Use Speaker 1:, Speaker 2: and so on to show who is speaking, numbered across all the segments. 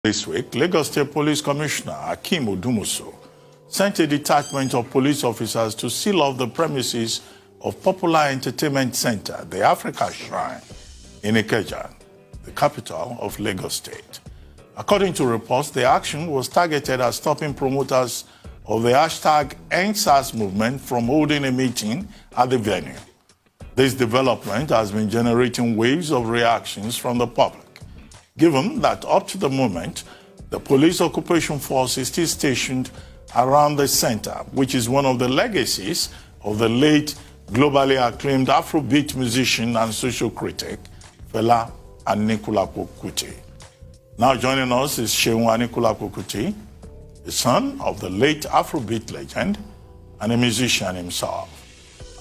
Speaker 1: This week, Lagos State Police Commissioner Akeem Odumuso sent a detachment of police officers to seal off the premises of popular entertainment center, the Africa Shrine, in Ikeja, the capital of Lagos State. According to reports, the action was targeted at stopping promoters of the hashtag #EndSARS movement from holding a meeting at the venue. This development has been generating waves of reactions from the public, given that up to the moment, the police occupation force is still stationed around the center, which is one of the legacies of the late globally acclaimed Afrobeat musician and social critic, Fela Anikulapo-Kuti. Now joining us is Seun Amikulapo-Kuti, the son of the late Afrobeat legend and a musician himself.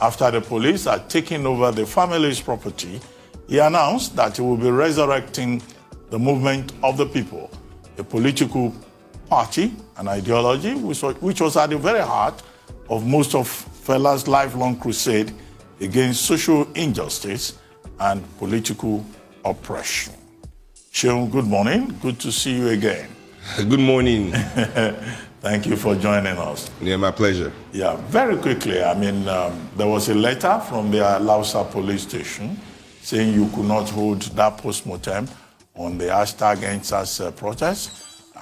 Speaker 1: After the police had taken over the family's property, he announced that he will be resurrecting the movement of the people, a political party and ideology which was at the very heart of most of Fela's lifelong crusade against social injustice and political oppression. Seun, good morning. Good to see you again.
Speaker 2: Good morning.
Speaker 1: Thank you for joining us.
Speaker 2: Yeah, my pleasure.
Speaker 1: Yeah, very quickly, there was a letter from the Lausa police station saying you could not hold that post-mortem on the hashtag #EndSARS protest,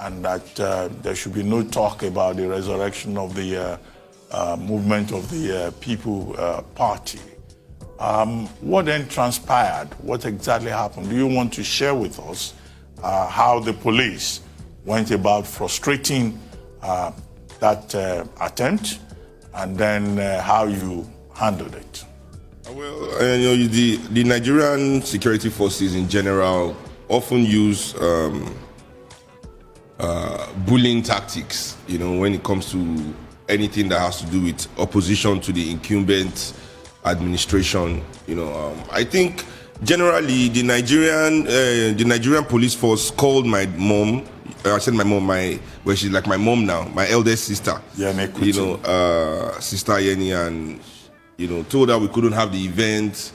Speaker 1: and that there should be no talk about the resurrection of the movement of the People Party. What then transpired? What exactly happened? Do you want to share with us how the police went about frustrating that attempt, and then how you handled it?
Speaker 2: Well, the Nigerian security forces in general often use bullying tactics, when it comes to anything that has to do with opposition to the incumbent administration. I think generally the Nigerian police force called my mom. I said my mom, she's like my mom now, my eldest sister.
Speaker 1: Yeah,
Speaker 2: Sister Yeni, and told her we couldn't have the event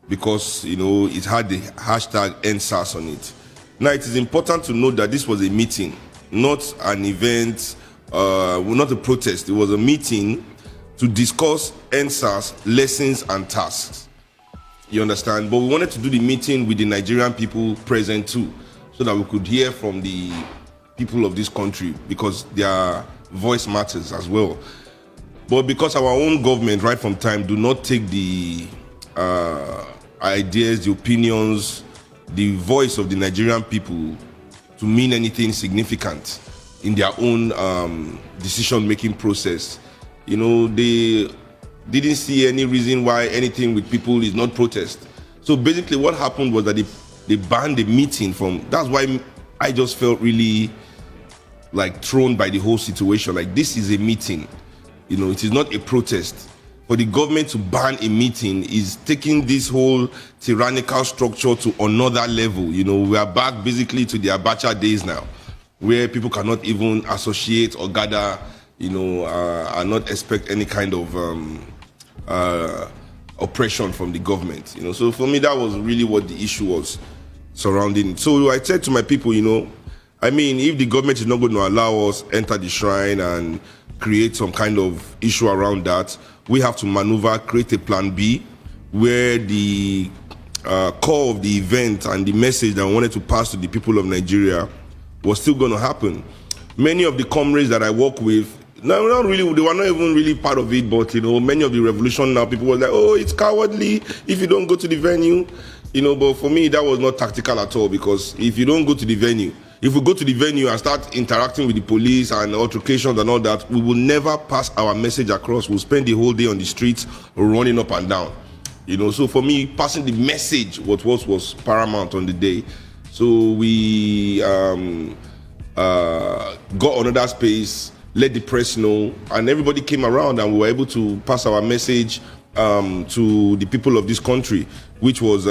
Speaker 2: because it had the hashtag #EndSARS on it. Now it is important to note that this was a meeting, not an event, not a protest. It was a meeting to discuss #EndSARS lessons and tasks. You understand? But we wanted to do the meeting with the Nigerian people present too, so that we could hear from the people of this country, because their voice matters as well. But because our own government, right from time, do not take the ideas, the opinions, the voice of the Nigerian people to mean anything significant in their own decision-making process. They didn't see any reason why anything with people is not protest. So basically what happened was that they banned the meeting from, that's why I just felt really thrown by the whole situation. This is a meeting, it is not a protest. For the government to ban a meeting is taking this whole tyrannical structure to another level. We are back basically to the Abacha days now, where people cannot even associate or gather, and not expect any kind of oppression from the government. So for me, that was really what the issue was surrounding it. So I said to my people, if the government is not going to allow us enter the shrine and create some kind of issue around that, we have to maneuver, create a plan B, where the core of the event and the message that I wanted to pass to the people of Nigeria was still going to happen. Many of the comrades that I work with, not really, they were not even really part of it, but many of the revolution now, people were like, oh, it's cowardly if you don't go to the venue. But for me, that was not tactical at all, because if you don't go to the venue, if we go to the venue and start interacting with the police and altercations and all that, we will never pass our message across. We'll spend the whole day on the streets running up and down. So for me, passing the message was paramount on the day. So we got another space, let the press know, and everybody came around, and we were able to pass our message to the people of this country, which was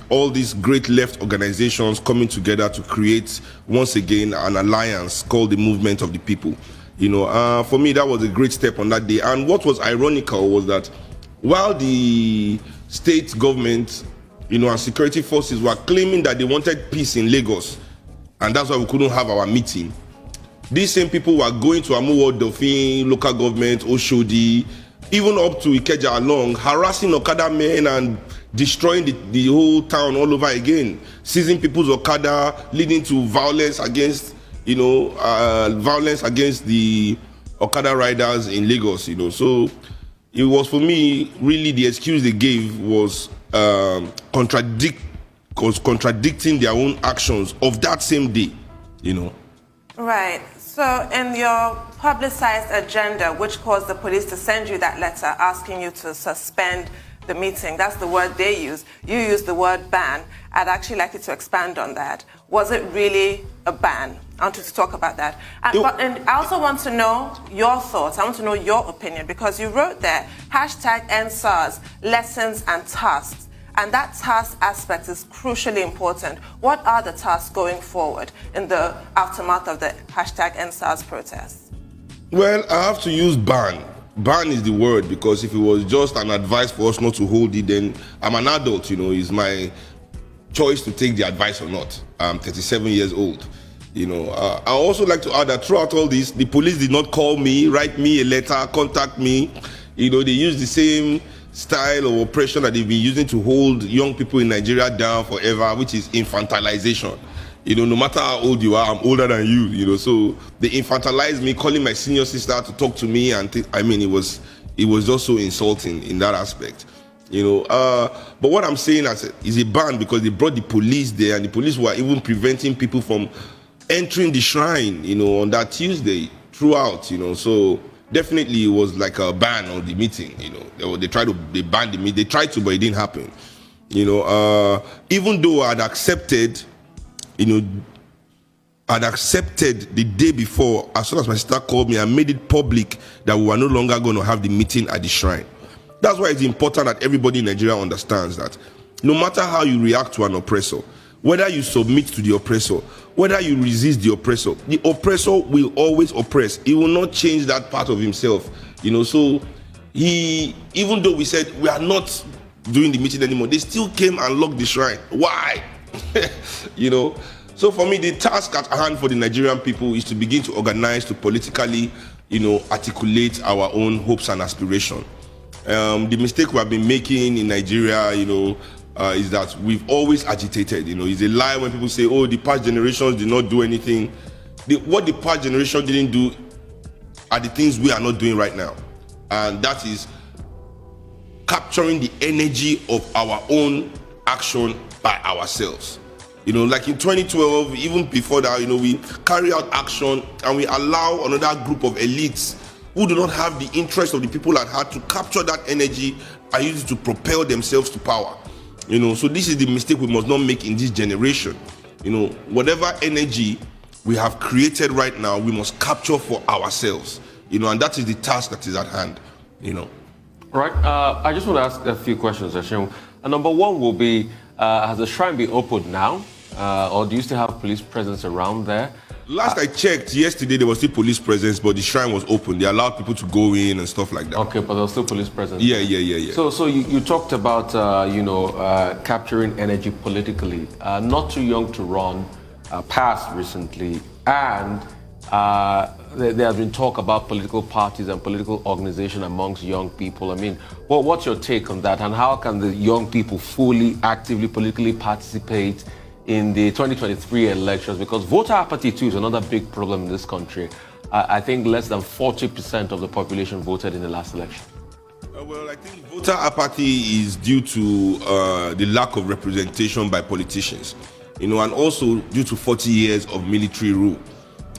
Speaker 2: all these great left organizations coming together to create once again an alliance called the Movement of the People. For me, that was a great step on that day. And what was ironical was that while the state government, and security forces were claiming that they wanted peace in Lagos, and that's why we couldn't have our meeting. These same people were going to Amuwo, Dauphin, local government, Oshodi, even up to Ikeja along, harassing Okada men and destroying the whole town all over again, seizing people's Okada, leading to violence against, violence against the Okada riders in Lagos, So it was, for me, really the excuse they gave was contradicting their own actions of that same day,
Speaker 3: Right. So in your publicized agenda, which caused the police to send you that letter asking you to suspend the meeting, that's the word they use. You use the word ban. I'd actually like you to expand on that. Was it really a ban? I want you to talk about that. And I also want to know your thoughts. I want to know your opinion, because you wrote there, #EndSARS, lessons and tasks. And that task aspect is crucially important. What are the tasks going forward in the aftermath of the #EndSARS protests?
Speaker 2: Well, I have to use ban. Ban is the word, because if it was just an advice for us not to hold it, then I'm an adult, it's my choice to take the advice or not. I'm 37 years old. I also like to add that throughout all this, the police did not call me, write me a letter, contact me. They use the same style of oppression that they've been using to hold young people in Nigeria down forever, which is infantilization. No matter how old you are, I'm older than you, so they infantilized me, calling my senior sister to talk to me, and it was just so insulting in that aspect. But what I'm saying is a ban, because they brought the police there, and the police were even preventing people from entering the shrine, on that Tuesday throughout, so definitely it was like a ban on the meeting, they banned the meeting, they tried to, but it didn't happen. Even though I'd accepted the day before, as soon as my sister called me and made it public that we were no longer going to have the meeting at the shrine. That's why it's important that everybody in Nigeria understands that no matter how you react to an oppressor, whether you submit to the oppressor, whether you resist the oppressor will always oppress. He will not change that part of himself. So even though we said we are not doing the meeting anymore, they still came and locked the shrine. Why? So for me, the task at hand for the Nigerian people is to begin to organize, to politically, articulate our own hopes and aspirations. The mistake we have been making in Nigeria, is that we've always agitated. It's a lie when people say, oh, the past generations did not do anything. What the past generation didn't do are the things we are not doing right now. And that is capturing the energy of our own action by ourselves. Like in 2012, even before that, we carry out action and we allow another group of elites who do not have the interest of the people at heart to capture that energy and use it to propel themselves to power. So this is the mistake we must not make in this generation. Whatever energy we have created right now, we must capture for ourselves. And that is the task that is at hand.
Speaker 4: Right. I just want to ask a few questions, Seun. Number one will be, has the shrine been opened now? Or do you still have police presence around there?
Speaker 2: Last I checked, yesterday there was still police presence, but the shrine was open. They allowed people to go in and stuff like that.
Speaker 4: Okay, but there was still police presence.
Speaker 2: Yeah.
Speaker 4: So you talked about, capturing energy politically. Not Too Young to Run passed recently, and there has been talk about political parties and political organization amongst young people. What's your take on that, and how can the young people fully, actively, politically participate in the 2023 elections? Because voter apathy too is another big problem in this country. I think less than 40% of the population voted in the last election.
Speaker 2: Well, I think voter apathy is due to the lack of representation by politicians, and also due to 40 years of military rule.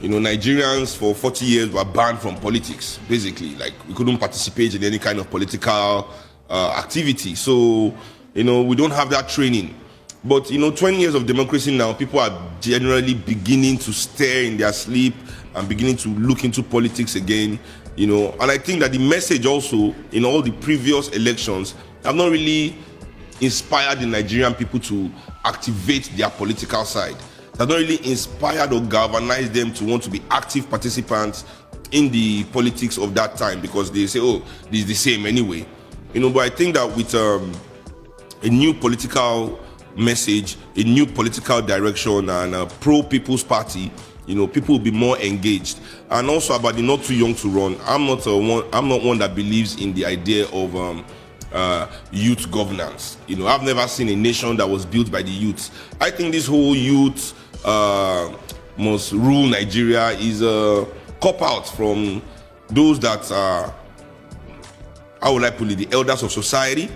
Speaker 2: Nigerians for 40 years were banned from politics, basically. Like, we couldn't participate in any kind of political activity. So, we don't have that training. But, 20 years of democracy now, people are generally beginning to stir in their sleep and beginning to look into politics again, And I think that the message also in all the previous elections have not really inspired the Nigerian people to activate their political side. It has not really inspired or galvanized them to want to be active participants in the politics of that time, because they say, oh, this is the same anyway. But I think that with a new political message, a new political direction, and a pro-people's party, people will be more engaged. And also about the not too young to run. I'm not one that believes in the idea of youth governance. I've never seen a nation that was built by the youth. I think this whole youth must rule Nigeria is a cop-out from those that are, how would I put it, the elders of society,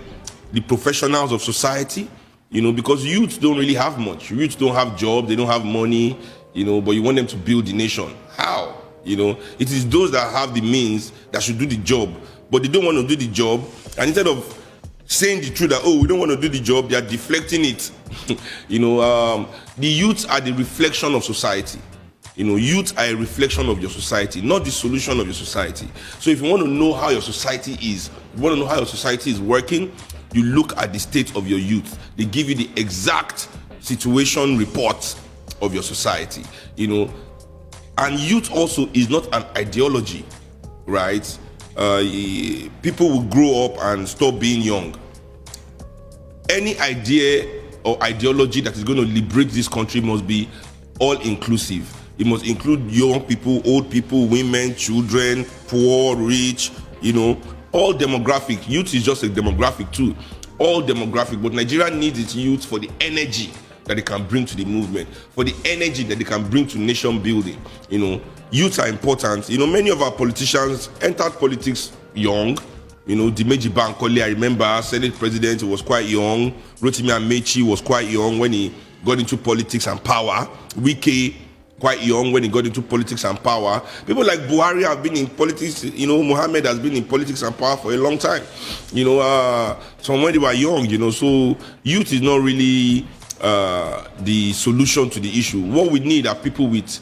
Speaker 2: the professionals of society, because youth don't really have much. Youth don't have jobs, they don't have money, but you want them to build the nation. How? It is those that have the means that should do the job, but they don't want to do the job, and instead of saying the truth that, oh, we don't want to do the job, they are deflecting it. The youth are the reflection of society. Youth are a reflection of your society, not the solution of your society. So if you want to know how your society is, you want to know how your society is working, you look at the state of your youth. They give you the exact situation report of your society, And youth also is not an ideology, right? People will grow up and stop being young. Any idea or ideology that is going to liberate this country must be all-inclusive. It must include young people, old people, women, children, poor, rich, all demographic. Youth is just a demographic too. All demographic, but Nigeria needs its youth for the energy that they can bring to the movement, for the energy that they can bring to nation building. Youth are important. Many of our politicians entered politics young. Dimeji Bankole, I remember, Senate President, was quite young. Rotimi Amechi was quite young when he got into politics and power. Wike, quite young when he got into politics and power. People like Buhari have been in politics, Mohammed has been in politics and power for a long time. From when they were young, so youth is not really the solution to the issue. What we need are people with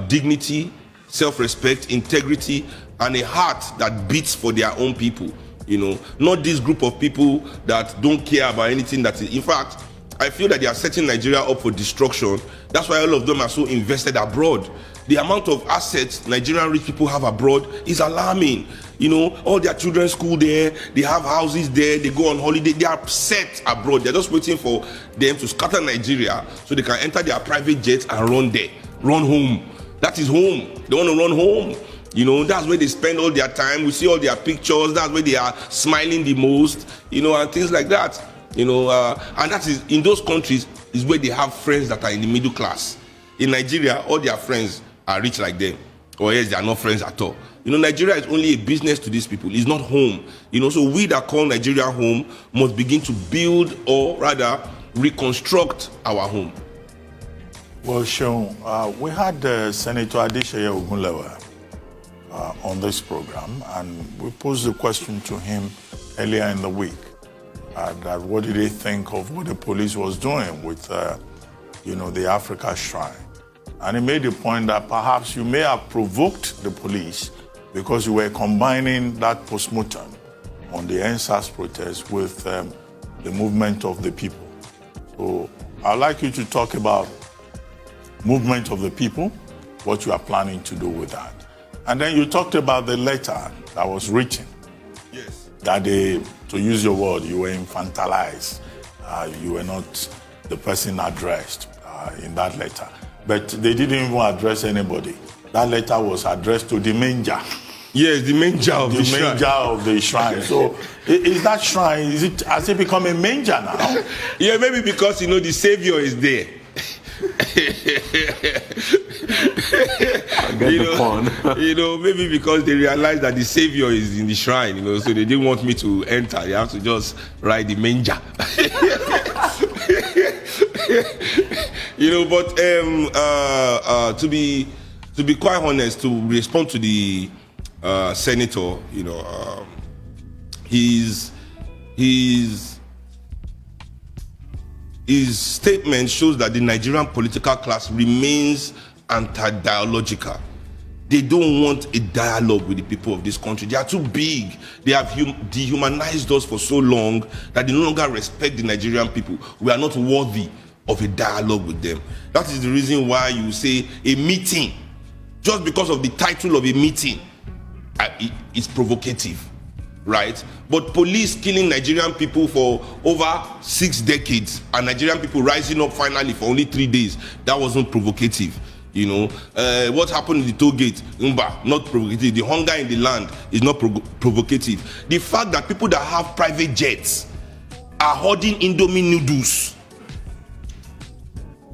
Speaker 2: dignity, self-respect, integrity, and a heart that beats for their own people. Not this group of people that don't care about anything that is. In fact, I feel that they are setting Nigeria up for destruction. That's why all of them are so invested abroad. The amount of assets Nigerian rich people have abroad is alarming. All their children's school there, they have houses there, they go on holiday, they are set abroad. They're just waiting for them to scatter Nigeria so they can enter their private jets and run home. That is home. They want to run home. That's where they spend all their time. We see all their pictures. That's where they are smiling the most, and things like that. And that is, in those countries, is where they have friends that are in the middle class. In Nigeria, all their friends are rich like them, or else they are not friends at all. Nigeria is only a business to these people. It's not home. So we that call Nigeria home must begin to build, or rather, reconstruct our home.
Speaker 1: Well, Seun, we had Senator Adeseye Ogunlewe on this program, and we posed the question to him earlier in the week. That what did he think of what the police was doing with, the Africa Shrine? And he made the point that perhaps you may have provoked the police because you were combining that postmortem on the NSAS protest with the movement of the people. So I'd like you to talk about movement of the people, what you are planning to do with that. And then you talked about the letter that was written.
Speaker 2: Yes.
Speaker 1: That they, to use your word, you were infantilized. You were not the person addressed in that letter. But they didn't even address anybody. That letter was addressed to the manger.
Speaker 2: Yes, the manger of the shrine.
Speaker 1: The manger of the shrine. So is that shrine, has it become a manger now?
Speaker 2: Yeah, maybe because, the Savior is there. Maybe because they realized that the Savior is in the shrine, so they didn't want me to enter. They have to just ride the manger. But to be quite honest, to respond to the senator, his statement shows that the Nigerian political class remains anti-dialogical. They don't want a dialogue with the people of this country. They are too big. They have dehumanized us for so long that they no longer respect the Nigerian people. We are not worthy of a dialogue with them. That is the reason why you say a meeting, just because of the title of a meeting, is provocative. right? But police killing Nigerian people for over 6 decades and Nigerian people rising up finally for only 3 days, that wasn't provocative. You know, what happened in the toll gate, not provocative. The hunger in the land is not provocative. The fact that people that have private jets are hoarding Indomie noodles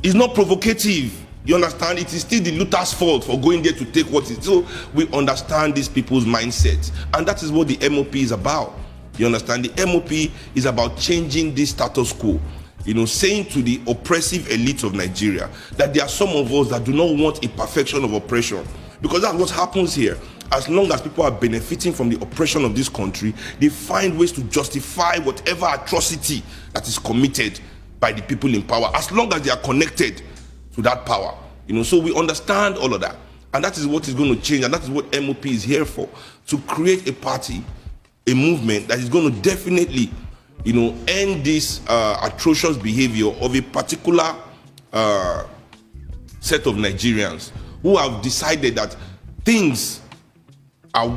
Speaker 2: is not provocative. You understand? It is still the looter's fault for going there to take what is. So we understand these people's mindset, and that is what the MOP is about. You understand? The MOP is about changing this status quo. You know, saying to the oppressive elite of Nigeria that there are some of us that do not want a perfection of oppression, because that's what happens here. As long as people are benefiting from the oppression of this country, they find ways to justify whatever atrocity that is committed by the people in power, as long as they are connected to that power. You know, so we understand all of that, and that is what is going to change, and that is what MOP is here for, to create a party, a movement that is going to definitely, you know, end this atrocious behavior of a particular set of Nigerians who have decided that things are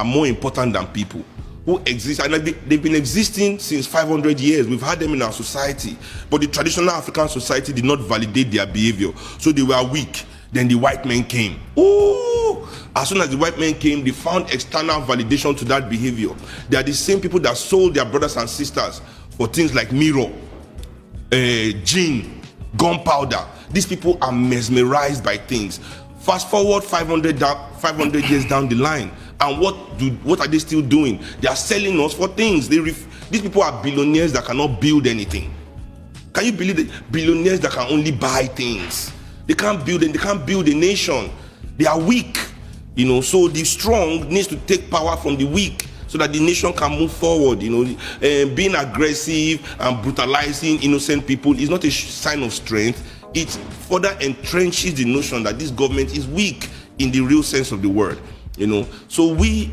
Speaker 2: more important than people, who exist, and they've been existing since 500 years. We've had them in our society, but the traditional African society did not validate their behavior, so they were weak. Then the white men came. Ooh! As soon as the white men came, they found external validation to that behavior. They are the same people that sold their brothers and sisters for things like mirror, gin, gunpowder. These people are mesmerized by things. Fast forward 500 years down the line, and what are they still doing? They are selling us for things. These people are billionaires that cannot build anything. Can you believe that? Billionaires that can only buy things. They can't build a nation. They are weak, you know. So the strong needs to take power from the weak, so that the nation can move forward. You know, being aggressive and brutalizing innocent people is not a sign of strength. It further entrenches the notion that this government is weak in the real sense of the word. You know, so we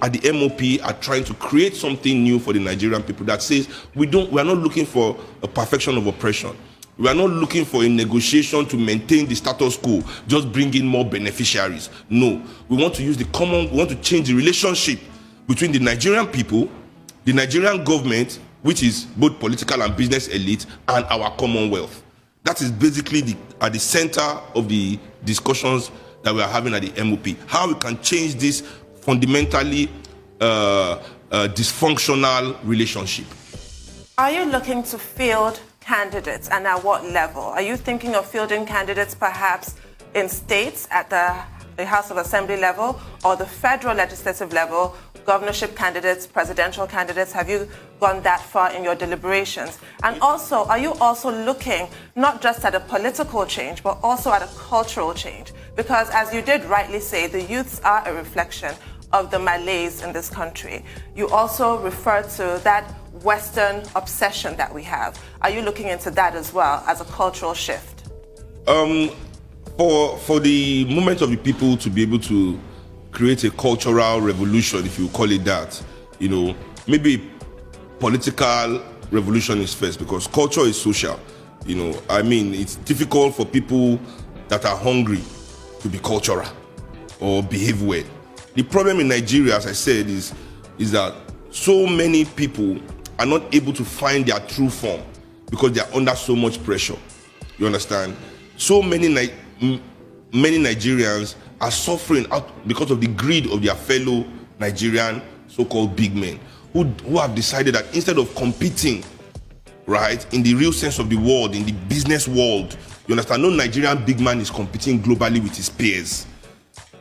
Speaker 2: at the MOP are trying to create something new for the Nigerian people that says we are not looking for a perfection of oppression. We are not looking for a negotiation to maintain the status quo, just bring in more beneficiaries. No, we want to use we want to change the relationship between the Nigerian people, the Nigerian government, which is both political and business elite, and our Commonwealth. That is basically at the center of the discussions that we are having at the MOP. How we can change this fundamentally dysfunctional relationship.
Speaker 3: Are you looking to field candidates, and at what level? Are you thinking of fielding candidates perhaps in states at the House of Assembly level, or the federal legislative level, governorship candidates, presidential candidates? Have you gone that far in your deliberations? And also, are you also looking not just at a political change, but also at a cultural change? Because as you did rightly say, the youths are a reflection of the malaise in this country. You also refer to that Western obsession that we have. Are you looking into that as well as a cultural shift?
Speaker 2: For the movement of the people to be able to create a cultural revolution, if you call it that, you know, maybe political revolution is first, because culture is social. You know, I mean, it's difficult for people that are hungry to be cultural or behave well. The problem in Nigeria, as I said, is that so many people are not able to find their true form because they are under so much pressure. You understand? So many Nigerians are suffering out because of the greed of their fellow Nigerian so-called big men who have decided that instead of competing, right, in the real sense of the word, in the business world, you understand, no Nigerian big man is competing globally with his peers.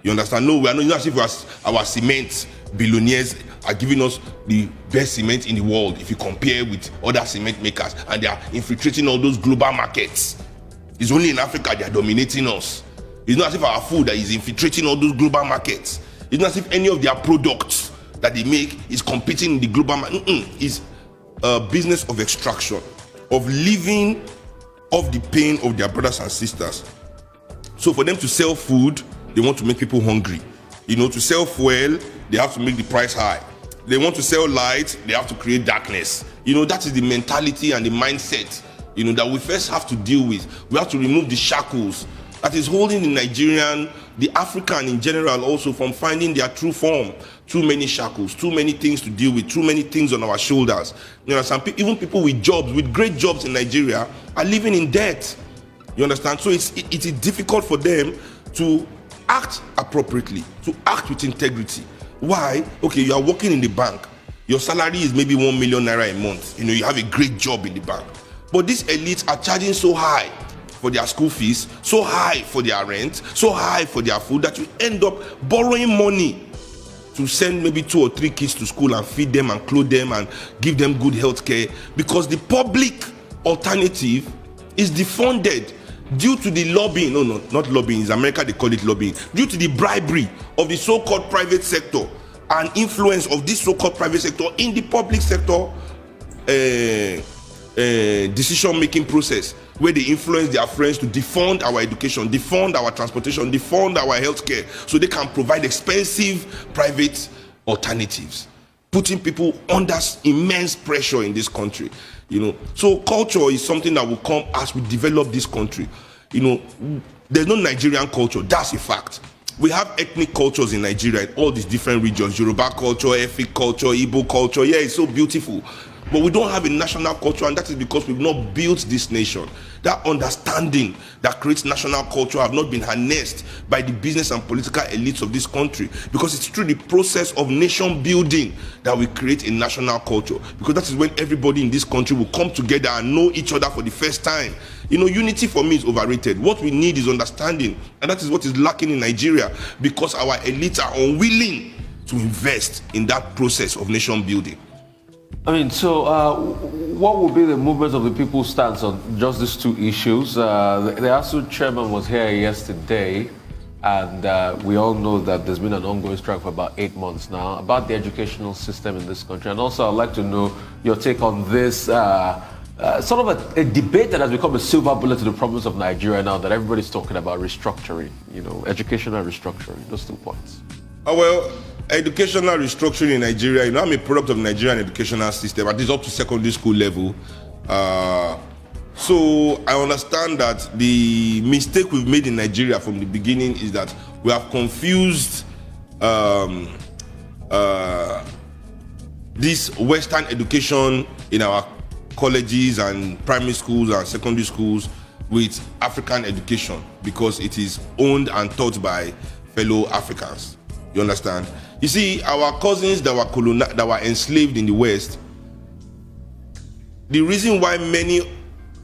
Speaker 2: You understand? No, we are not as if our cement billionaires are giving us the best cement in the world if you compare with other cement makers, and they are infiltrating all those global markets. It's only in Africa they are dominating us. It's not as if our food that is infiltrating all those global markets. It's not as if any of their products that they make is competing in the global market. It's a business of extraction, of living off the pain of their brothers and sisters. So for them to sell food, they want to make people hungry. You know, to sell fuel, they have to make the price high. They want to sell light, they have to create darkness. You know, that is the mentality and the mindset, you know, that we first have to deal with. We have to remove the shackles that is holding the African in general also from finding their true form. Too many shackles, too many things to deal with, too many things on our shoulders. You understand? Even people with jobs, with great jobs in Nigeria, are living in debt. You understand? So it is difficult for them to act appropriately, to act with integrity. Why? Okay, you are working in the bank. Your salary is maybe 1 million naira a month. You know, you have a great job in the bank. But these elites are charging so high for their school fees, so high for their rent, so high for their food, that you end up borrowing money to send maybe 2 or 3 kids to school and feed them and clothe them and give them good health care, because the public alternative is defunded due to the lobbying. No, not lobbying. In America, they call it lobbying. Due to the bribery of the so-called private sector and influence of this so-called private sector in the public sector decision-making process, where they influence their friends to defund our education, defund our transportation, defund our healthcare, so they can provide expensive private alternatives, putting people under immense pressure in this country. You know, so culture is something that will come as we develop this country. You know, there's no Nigerian culture. That's a fact. We have ethnic cultures in Nigeria in all these different regions: Yoruba culture, Efik culture, Igbo culture. Yeah, it's so beautiful. But we don't have a national culture, and that is because we've not built this nation. That understanding that creates national culture have not been harnessed by the business and political elites of this country, because it's through the process of nation building that we create a national culture, because that is when everybody in this country will come together and know each other for the first time. You know, unity for me is overrated. What we need is understanding, and that is what is lacking in Nigeria, because our elites are unwilling to invest in that process of nation building.
Speaker 4: I mean, so what will be the movement of the people's stance on just these 2 issues? The ASU chairman was here yesterday, and we all know that there's been an ongoing strike for about 8 months now about the educational system in this country. And also, I'd like to know your take on this sort of a debate that has become a silver bullet to the problems of Nigeria now, that everybody's talking about restructuring, you know, educational restructuring, those 2 points.
Speaker 2: Well, educational restructuring in Nigeria, you know, I'm a product of the Nigerian educational system, at least up to secondary school level. So I understand that the mistake we've made in Nigeria from the beginning is that we have confused this Western education in our colleges and primary schools and secondary schools with African education, because it is owned and taught by fellow Africans. You understand? You see, our cousins that were enslaved in the West, the reason why many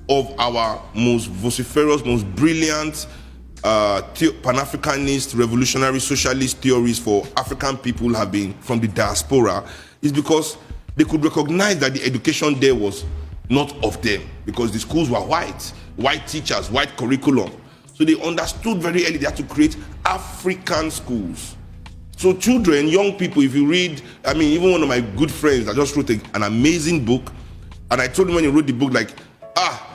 Speaker 2: of our most vociferous, most brilliant Pan-Africanist, revolutionary, socialist theories for African people have been from the diaspora is because they could recognize that the education there was not of them, because the schools were white teachers, white curriculum. So they understood very early they had to create African schools. So children, young people, if you read, I mean, even one of my good friends that just wrote an amazing book, and I told him when he wrote the book, like,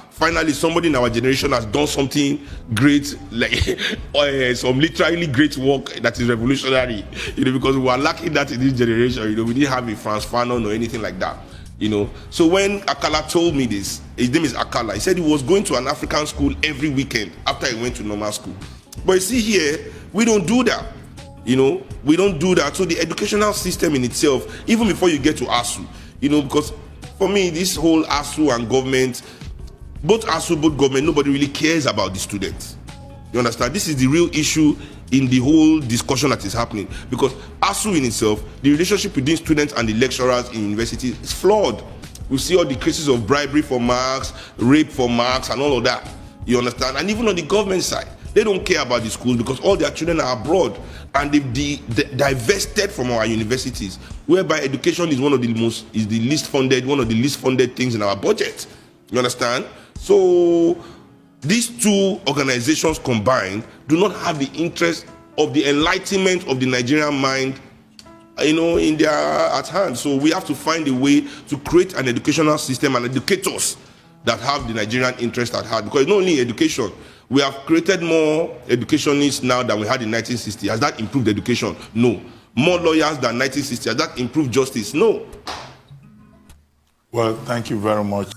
Speaker 2: finally somebody in our generation has done something great, like some literally great work that is revolutionary, you know, because we were lacking that in this generation. You know, we didn't have a Frantz Fanon or anything like that, you know. So when Akala told me this, his name is Akala, he said he was going to an African school every weekend after he went to normal school. But you see here, we don't do that. You know, we don't do that. So the educational system in itself, even before you get to ASU, you know, because for me, this whole ASU and government, both ASU, both government, nobody really cares about the students. You understand? This is the real issue in the whole discussion that is happening, because ASU in itself, the relationship between students and the lecturers in universities is flawed. We see all the cases of bribery for marks, rape for marks, and all of that. You understand? And even on the government side, they don't care about the schools because all their children are abroad, and they've divested from our universities, whereby education is one of the least funded things in our budget. You understand? So these 2 organizations combined do not have the interest of the enlightenment of the Nigerian mind, you know, in their at hand. So we have to find a way to create an educational system and educators that have the Nigerian interest at heart, because not only education, we have created more educationists now than we had in 1960. Has that improved education? No. More lawyers than 1960. Has that improved justice? No.
Speaker 1: Well, thank you very much.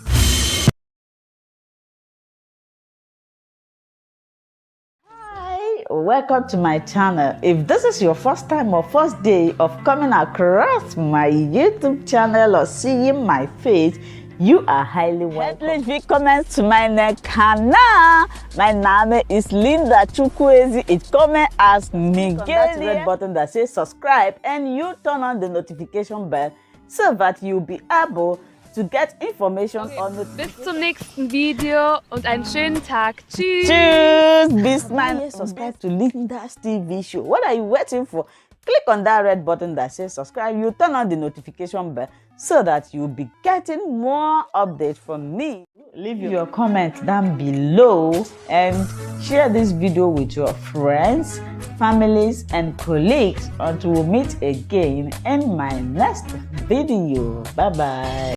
Speaker 5: welcome to my channel. If this is your first time or first day of coming across my YouTube channel or seeing my face, you are highly welcome. Herzlich willkommen zu meinem Kanal. My name is Linda Chukwuezi. It's coming as Miguel. That red button that says subscribe and you turn on the notification bell so that you'll be able to get information on notifications.
Speaker 6: Bis zum nächsten Video und einen schönen Tag. Tschüss.
Speaker 5: Tschüss. Bis man subscribe to Linda's TV show. What are you waiting for? Click on that red button that says subscribe. You turn on the notification bell so that you'll be getting more updates from me. Leave your comment down below and share this video with your friends, families, and colleagues until we meet again in my next video. Bye bye.